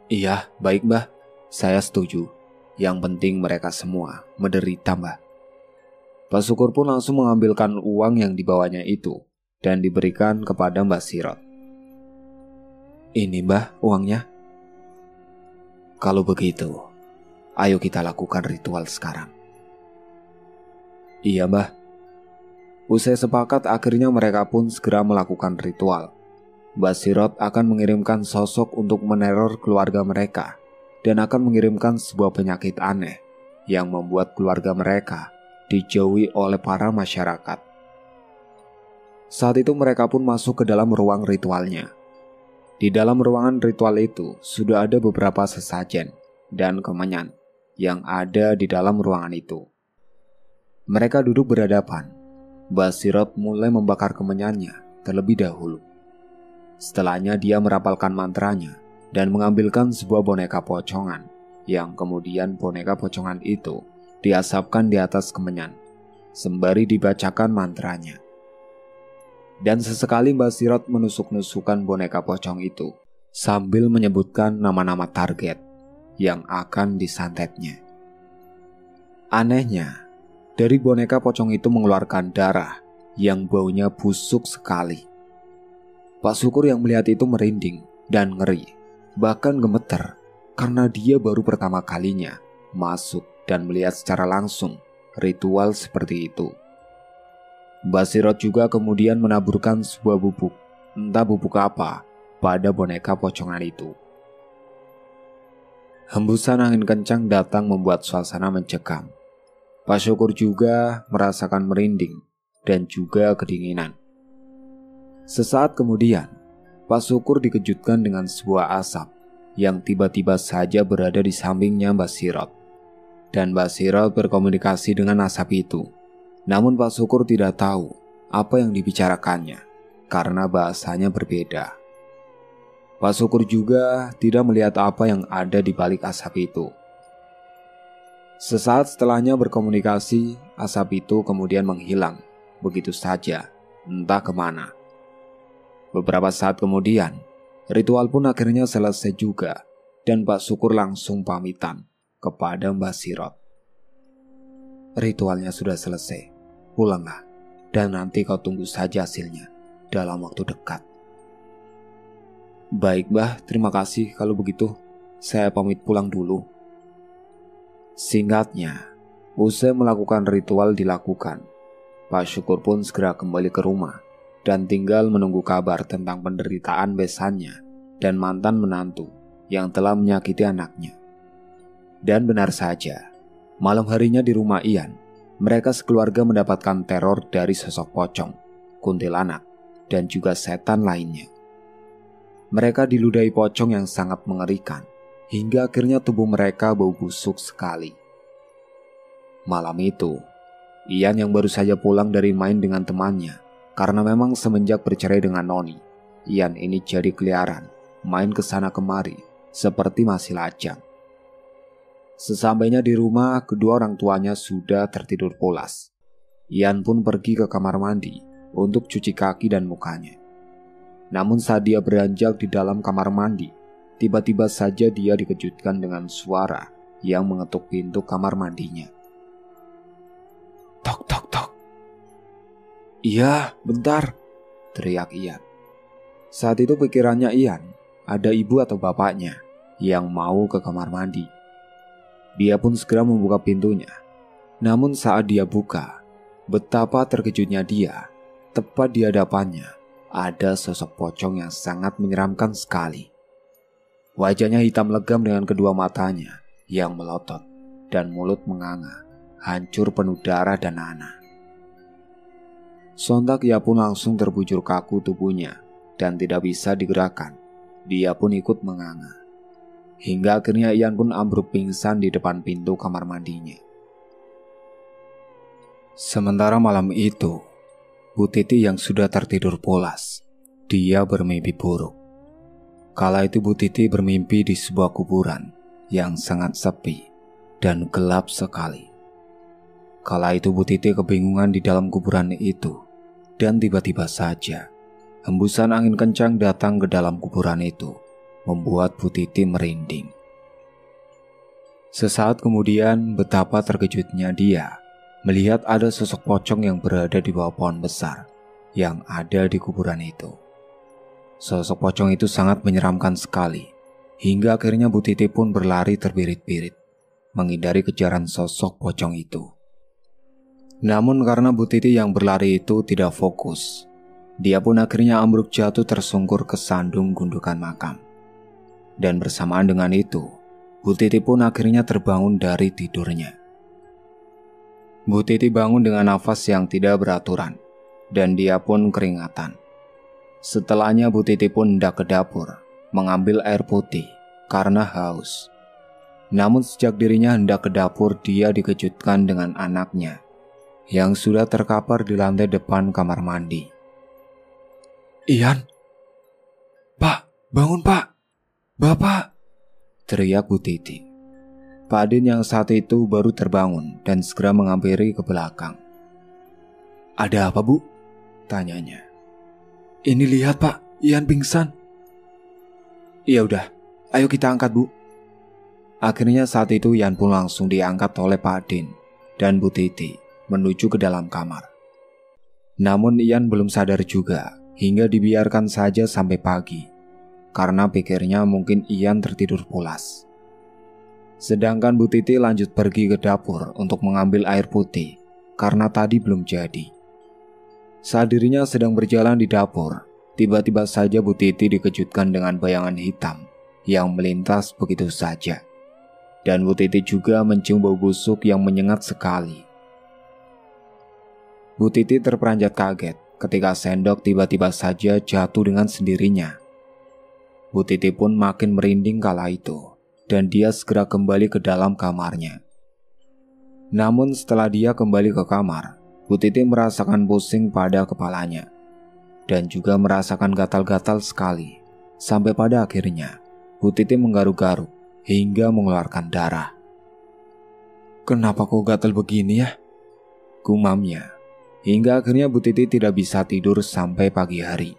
Iya, baik Mbah, saya setuju. Yang penting mereka semua menderita Mbah. Pak Syukur pun langsung mengambilkan uang yang dibawanya itu dan diberikan kepada Mbah Sirot. Ini Mbah uangnya. Kalau begitu, ayo kita lakukan ritual sekarang. Iya Mbah. Usai sepakat, akhirnya mereka pun segera melakukan ritual. Mbah Sirot akan mengirimkan sosok untuk meneror keluarga mereka dan akan mengirimkan sebuah penyakit aneh yang membuat keluarga mereka dijauhi oleh para masyarakat. Saat itu mereka pun masuk ke dalam ruang ritualnya. Di dalam ruangan ritual itu sudah ada beberapa sesajen dan kemenyan yang ada di dalam ruangan itu. Mereka duduk berhadapan. Mbah Sirot mulai membakar kemenyannya terlebih dahulu. Setelahnya dia merapalkan mantranya dan mengambilkan sebuah boneka pocongan, yang kemudian boneka pocongan itu diasapkan di atas kemenyan, sembari dibacakan mantranya. Dan sesekali Mbah Sirot menusuk-nusukkan boneka pocong itu sambil menyebutkan nama-nama target yang akan disantetnya. Anehnya, dari boneka pocong itu mengeluarkan darah yang baunya busuk sekali. Pak Syukur yang melihat itu merinding dan ngeri, bahkan gemeter, karena dia baru pertama kalinya masuk dan melihat secara langsung ritual seperti itu. Mbah Sirot juga kemudian menaburkan sebuah bubuk, entah bubuk apa, pada boneka pocongan itu. Hembusan angin kencang datang membuat suasana mencekam. Pak Syukur juga merasakan merinding dan juga kedinginan. Sesaat kemudian, Pak Syukur dikejutkan dengan sebuah asap yang tiba-tiba saja berada di sampingnya Mbak Sirot. Dan Mbak Sirot berkomunikasi dengan asap itu. Namun Pak Syukur tidak tahu apa yang dibicarakannya karena bahasanya berbeda. Pak Syukur juga tidak melihat apa yang ada di balik asap itu. Sesaat setelahnya berkomunikasi, asap itu kemudian menghilang begitu saja, entah kemana. Beberapa saat kemudian, ritual pun akhirnya selesai juga dan Pak Syukur langsung pamitan kepada Mbak Sirot. Ritualnya sudah selesai, pulanglah dan nanti kau tunggu saja hasilnya dalam waktu dekat. Baik Mbah, terima kasih kalau begitu. Saya pamit pulang dulu. Singkatnya, usai melakukan ritual dilakukan, Pak Syukur pun segera kembali ke rumah dan tinggal menunggu kabar tentang penderitaan besannya dan mantan menantu yang telah menyakiti anaknya. Dan benar saja, malam harinya di rumah Ian, mereka sekeluarga mendapatkan teror dari sosok pocong, kuntilanak, dan juga setan lainnya. Mereka diludahi pocong yang sangat mengerikan, hingga akhirnya tubuh mereka bau busuk sekali. Malam itu, Ian yang baru saja pulang dari main dengan temannya, karena memang semenjak bercerai dengan Noni, Ian ini jadi keliaran, main kesana kemari, seperti masih lajang. Sesampainya di rumah, kedua orang tuanya sudah tertidur pulas. Ian pun pergi ke kamar mandi untuk cuci kaki dan mukanya. Namun saat dia beranjak di dalam kamar mandi, tiba-tiba saja dia dikejutkan dengan suara yang mengetuk pintu kamar mandinya. Tok tok tok. Iya, bentar, teriak Ian. Saat itu pikirannya Ian, ada ibu atau bapaknya yang mau ke kamar mandi. Dia pun segera membuka pintunya. Namun saat dia buka, betapa terkejutnya dia. Tepat di hadapannya ada sosok pocong yang sangat menyeramkan sekali. Wajahnya hitam legam dengan kedua matanya yang melotot dan mulut menganga, hancur penuh darah dan nanah. Sontak ia pun langsung terbujur kaku tubuhnya dan tidak bisa digerakkan. Dia pun ikut menganga. Hingga akhirnya Ian pun ambruk pingsan di depan pintu kamar mandinya. Sementara malam itu, Bu Titi yang sudah tertidur pulas, dia bermimpi buruk. Kala itu Bu Titi bermimpi di sebuah kuburan yang sangat sepi dan gelap sekali. Kala itu Bu Titi kebingungan di dalam kuburan itu, dan tiba-tiba saja hembusan angin kencang datang ke dalam kuburan itu, membuat Bu Titi merinding. Sesaat kemudian betapa terkejutnya dia melihat ada sosok pocong yang berada di bawah pohon besar yang ada di kuburan itu. Sosok pocong itu sangat menyeramkan sekali, hingga akhirnya Bu Titi pun berlari terbirit-birit, menghindari kejaran sosok pocong itu. Namun karena Bu Titi yang berlari itu tidak fokus, dia pun akhirnya ambruk jatuh tersungkur ke sandung gundukan makam. Dan bersamaan dengan itu, Bu Titi pun akhirnya terbangun dari tidurnya. Bu Titi bangun dengan nafas yang tidak beraturan, dan dia pun keringatan. Setelahnya Bu Titi pun hendak ke dapur, mengambil air putih karena haus. Namun sejak dirinya hendak ke dapur, dia dikejutkan dengan anaknya yang sudah terkapar di lantai depan kamar mandi. Ian, Pak, bangun Pak, Bapak, teriak Bu Titi. Pak Din yang saat itu baru terbangun dan segera menghampiri ke belakang. Ada apa Bu? Tanyanya. Ini lihat Pak, Ian pingsan. Ya udah, ayo kita angkat Bu. Akhirnya saat itu Ian pun langsung diangkat oleh Pak Din dan Bu Titi menuju ke dalam kamar. Namun Ian belum sadar juga hingga dibiarkan saja sampai pagi, karena pikirnya mungkin Ian tertidur pulas. Sedangkan Bu Titi lanjut pergi ke dapur untuk mengambil air putih karena tadi belum jadi. Saat dirinya sedang berjalan di dapur, tiba-tiba saja Bu Titi dikejutkan dengan bayangan hitam yang melintas begitu saja. Dan Bu Titi juga mencium bau busuk yang menyengat sekali Bu Titi terperanjat kaget ketika sendok tiba-tiba saja jatuh dengan sendirinya. Bu Titi pun makin merinding kala itu, dan dia segera kembali ke dalam kamarnya. Namun setelah dia kembali ke kamar, Bu Titi merasakan pusing pada kepalanya, dan juga merasakan gatal-gatal sekali, sampai pada akhirnya Bu Titi menggaruk-garuk hingga mengeluarkan darah. "Kenapa kok gatal begini ya?" gumamnya. Hingga akhirnya Bu Titi tidak bisa tidur sampai pagi hari.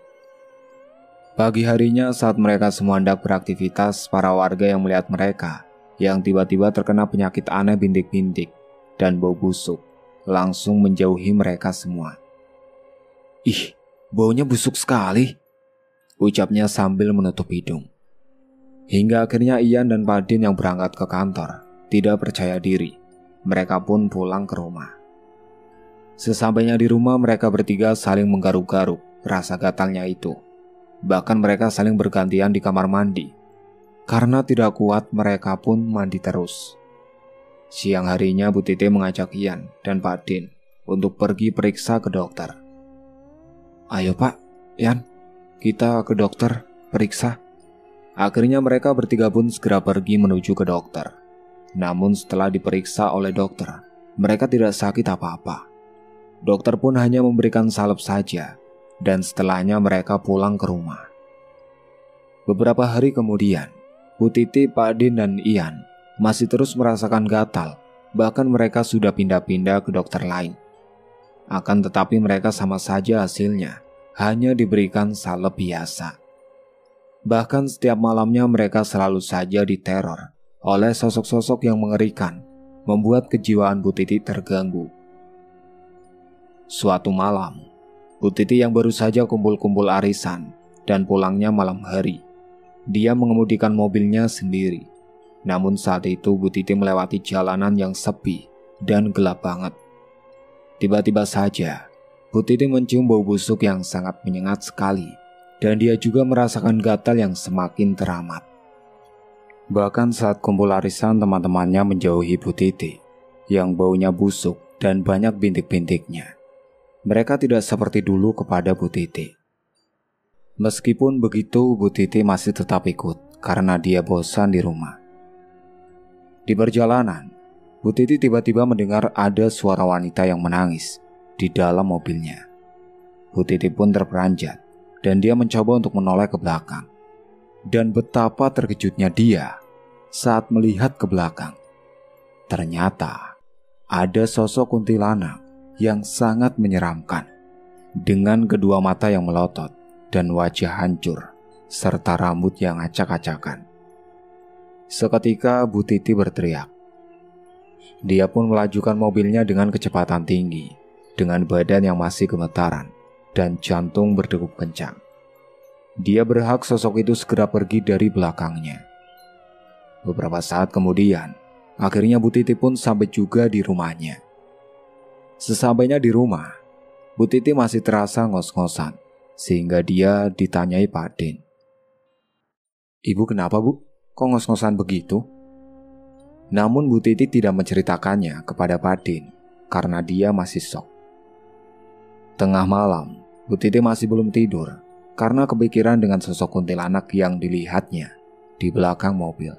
Pagi harinya saat mereka semua hendak beraktivitas, para warga yang melihat mereka yang tiba-tiba terkena penyakit aneh bintik-bintik dan bau busuk langsung menjauhi mereka semua. "Ih, baunya busuk sekali," ucapnya sambil menutup hidung. Hingga akhirnya Ian dan Padin yang berangkat ke kantor tidak percaya diri. Mereka pun pulang ke rumah. Sesampainya di rumah, mereka bertiga saling menggaruk-garuk rasa gatalnya itu. Bahkan mereka saling bergantian di kamar mandi. Karena tidak kuat, mereka pun mandi terus. Siang harinya Bu Titi mengajak Ian dan Padin untuk pergi periksa ke dokter. "Ayo Pak, Ian, kita ke dokter periksa." Akhirnya mereka bertiga pun segera pergi menuju ke dokter. Namun setelah diperiksa oleh dokter, mereka tidak sakit apa-apa. Dokter pun hanya memberikan salep saja, dan setelahnya mereka pulang ke rumah. Beberapa hari kemudian, Bu Titi, Padin, dan Ian masih terus merasakan gatal, bahkan mereka sudah pindah-pindah ke dokter lain. Akan tetapi mereka sama saja hasilnya, hanya diberikan salep biasa. Bahkan setiap malamnya mereka selalu saja diteror oleh sosok-sosok yang mengerikan, membuat kejiwaan Bu Titi terganggu. Suatu malam, Bu Titi yang baru saja kumpul-kumpul arisan dan pulangnya malam hari, dia mengemudikan mobilnya sendiri. Namun saat itu Bu Titi melewati jalanan yang sepi dan gelap banget. Tiba-tiba saja, Bu Titi mencium bau busuk yang sangat menyengat sekali, dan dia juga merasakan gatal yang semakin teramat. Bahkan saat kumpul arisan, teman-temannya menjauhi Bu Titi yang baunya busuk dan banyak bintik-bintiknya. Mereka tidak seperti dulu kepada Bu Titi. Meskipun begitu, Bu Titi masih tetap ikut karena dia bosan di rumah. Di perjalanan, Bu Titi tiba-tiba mendengar ada suara wanita yang menangis di dalam mobilnya. Bu Titi pun terperanjat dan dia mencoba untuk menoleh ke belakang. Dan betapa terkejutnya dia saat melihat ke belakang. Ternyata ada sosok kuntilanak yang sangat menyeramkan, dengan kedua mata yang melotot dan wajah hancur, serta rambut yang acak-acakan. Seketika Bu Titi berteriak. Dia pun melajukan mobilnya dengan kecepatan tinggi, dengan badan yang masih gemetaran dan jantung berdegup kencang. Dia berhak sosok itu segera pergi dari belakangnya. Beberapa saat kemudian, akhirnya Bu Titi pun sampai juga di rumahnya. Sesampainya di rumah, Bu Titi masih terasa ngos-ngosan, sehingga dia ditanyai Padin. "Ibu kenapa Bu? Kok ngos-ngosan begitu?" Namun Bu Titi tidak menceritakannya kepada Padin, karena dia masih syok. Tengah malam, Bu Titi masih belum tidur, karena kepikiran dengan sosok kuntilanak yang dilihatnya di belakang mobil.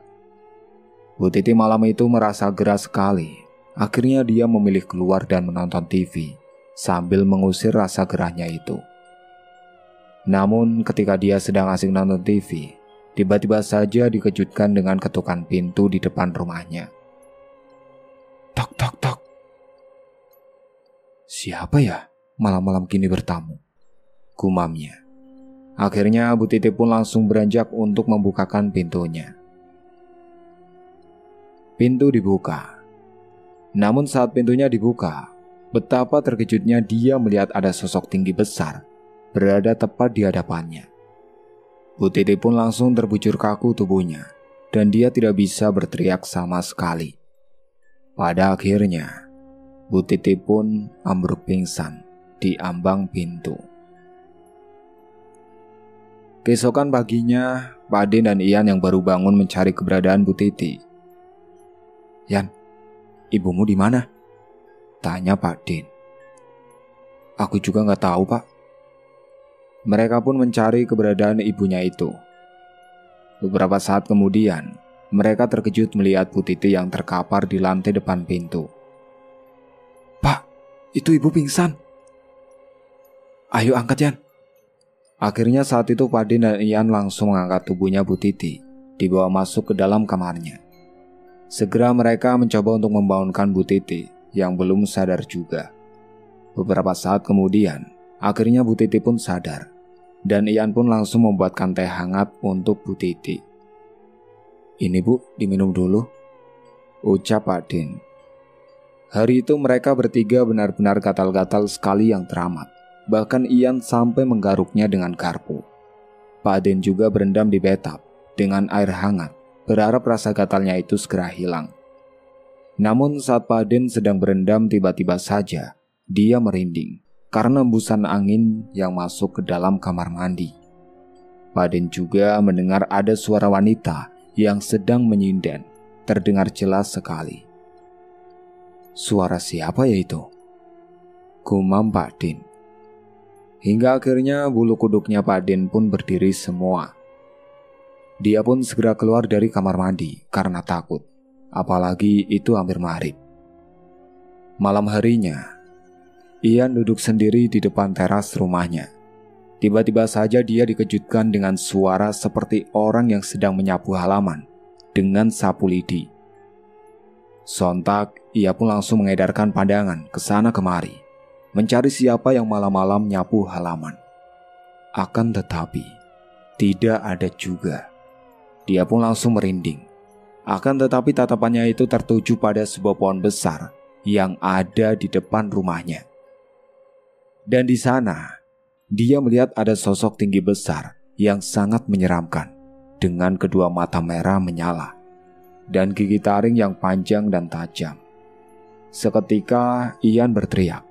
Bu Titi malam itu merasa gerah sekali. Akhirnya dia memilih keluar dan menonton TV sambil mengusir rasa gerahnya itu. Namun ketika dia sedang asik nonton TV, tiba-tiba saja dikejutkan dengan ketukan pintu di depan rumahnya. "Tok tok tok." "Siapa ya malam-malam kini bertamu?" gumamnya. Akhirnya Bu Titi pun langsung beranjak untuk membukakan pintunya. Pintu dibuka. Namun saat pintunya dibuka, betapa terkejutnya dia melihat ada sosok tinggi besar berada tepat di hadapannya. Bu Titi pun langsung terbujur kaku tubuhnya, dan dia tidak bisa berteriak sama sekali. Pada akhirnya, Bu Titi pun ambruk pingsan di ambang pintu. Keesokan paginya, Padin dan Ian yang baru bangun mencari keberadaan Bu Titi. "Yan, ibumu di mana?" tanya Padin. Aku juga nggak tahu, Pak. Mereka pun mencari keberadaan ibunya itu. Beberapa saat kemudian, mereka terkejut melihat Bu Titi yang terkapar di lantai depan pintu. Pak, itu ibu pingsan. Ayo angkat, Yan. Akhirnya saat itu Pak Din dan Ian langsung mengangkat tubuhnya Bu Titi, dibawa masuk ke dalam kamarnya. Segera mereka mencoba untuk membangunkan Bu Titi yang belum sadar juga. Beberapa saat kemudian, akhirnya Bu Titi pun sadar, dan Ian pun langsung membuatkan teh hangat untuk Bu Titi. Ini Bu, diminum dulu, ucap Pak Din. Hari itu mereka bertiga benar-benar gatal-gatal sekali yang teramat. Bahkan Ian sampai menggaruknya dengan garpu. Pak Din juga berendam di bathtub dengan air hangat, berharap rasa gatalnya itu segera hilang. Namun saat Pak Din sedang berendam, tiba-tiba saja dia merinding karena embusan angin yang masuk ke dalam kamar mandi. Pak Din juga mendengar ada suara wanita yang sedang menyinden, terdengar jelas sekali. Suara siapa ya itu? Gumam Pak Din. Hingga akhirnya bulu kuduknya Pak Din pun berdiri semua. Dia pun segera keluar dari kamar mandi karena takut, apalagi itu hampir maghrib. Malam harinya, Ian duduk sendiri di depan teras rumahnya. Tiba-tiba saja dia dikejutkan dengan suara seperti orang yang sedang menyapu halaman dengan sapu lidi. Sontak, ia pun langsung mengedarkan pandangan ke sana kemari, mencari siapa yang malam-malam nyapu halaman. Akan tetapi, tidak ada juga. Dia pun langsung merinding. Akan tetapi tatapannya itu tertuju pada sebuah pohon besar yang ada di depan rumahnya. Dan di sana, dia melihat ada sosok tinggi besar yang sangat menyeramkan, dengan kedua mata merah menyala, dan gigi taring yang panjang dan tajam. Seketika, Ian berteriak.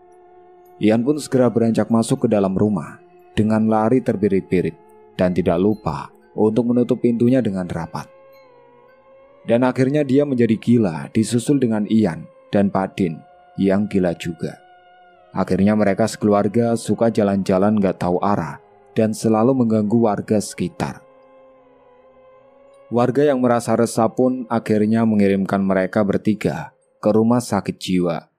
Ian pun segera beranjak masuk ke dalam rumah dengan lari terbirit-birit dan tidak lupa untuk menutup pintunya dengan rapat. Dan akhirnya dia menjadi gila disusul dengan Ian dan Pak Din yang gila juga. Akhirnya mereka sekeluarga suka jalan-jalan gak tahu arah dan selalu mengganggu warga sekitar. Warga yang merasa resah pun akhirnya mengirimkan mereka bertiga ke rumah sakit jiwa.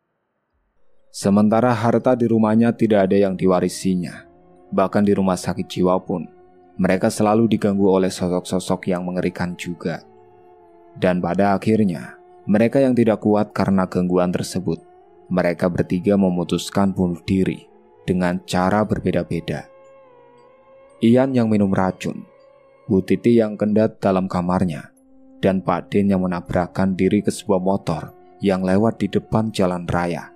Sementara harta di rumahnya tidak ada yang diwarisinya. Bahkan di rumah sakit jiwa pun, mereka selalu diganggu oleh sosok-sosok yang mengerikan juga. Dan pada akhirnya, mereka yang tidak kuat karena gangguan tersebut, mereka bertiga memutuskan bunuh diri dengan cara berbeda-beda. Ian yang minum racun, Bu Titi yang kendat dalam kamarnya, dan Pak Din yang menabrakkan diri ke sebuah motor yang lewat di depan jalan raya.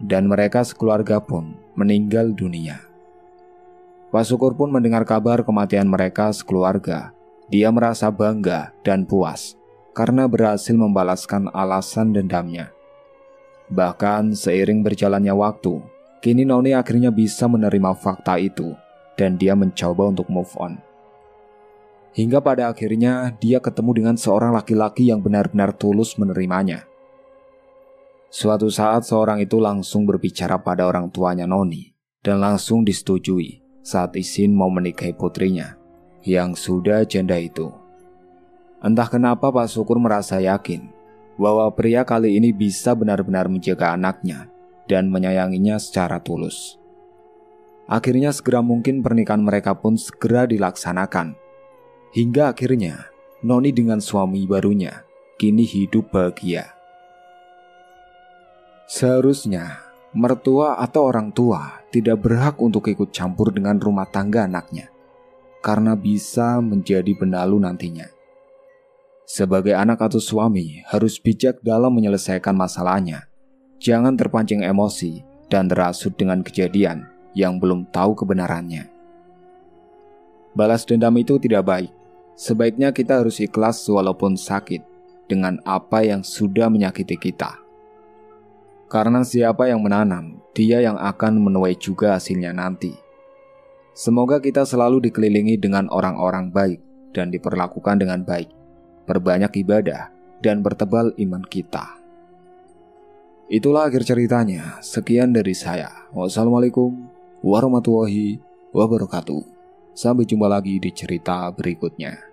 Dan mereka sekeluarga pun meninggal dunia. Pak Syukur pun mendengar kabar kematian mereka sekeluarga. Dia merasa bangga dan puas karena berhasil membalaskan alasan dendamnya. Bahkan seiring berjalannya waktu, kini Noni akhirnya bisa menerima fakta itu dan dia mencoba untuk move on. Hingga pada akhirnya dia ketemu dengan seorang laki-laki yang benar-benar tulus menerimanya. Suatu saat seorang itu langsung berbicara pada orang tuanya Noni dan langsung disetujui saat izin mau menikahi putrinya yang sudah janda itu. Entah kenapa Pak Syukur merasa yakin bahwa pria kali ini bisa benar-benar menjaga anaknya dan menyayanginya secara tulus. Akhirnya segera mungkin pernikahan mereka pun segera dilaksanakan. Hingga akhirnya Noni dengan suami barunya kini hidup bahagia. Seharusnya mertua atau orang tua tidak berhak untuk ikut campur dengan rumah tangga anaknya, karena bisa menjadi benalu nantinya. Sebagai anak atau suami harus bijak dalam menyelesaikan masalahnya. Jangan terpancing emosi dan terasut dengan kejadian yang belum tahu kebenarannya. Balas dendam itu tidak baik. Sebaiknya kita harus ikhlas walaupun sakit dengan apa yang sudah menyakiti kita. Karena siapa yang menanam, dia yang akan menuai juga hasilnya nanti. Semoga kita selalu dikelilingi dengan orang-orang baik dan diperlakukan dengan baik. Perbanyak ibadah dan bertebal iman kita. Itulah akhir ceritanya. Sekian dari saya. Wassalamualaikum warahmatullahi wabarakatuh. Sampai jumpa lagi di cerita berikutnya.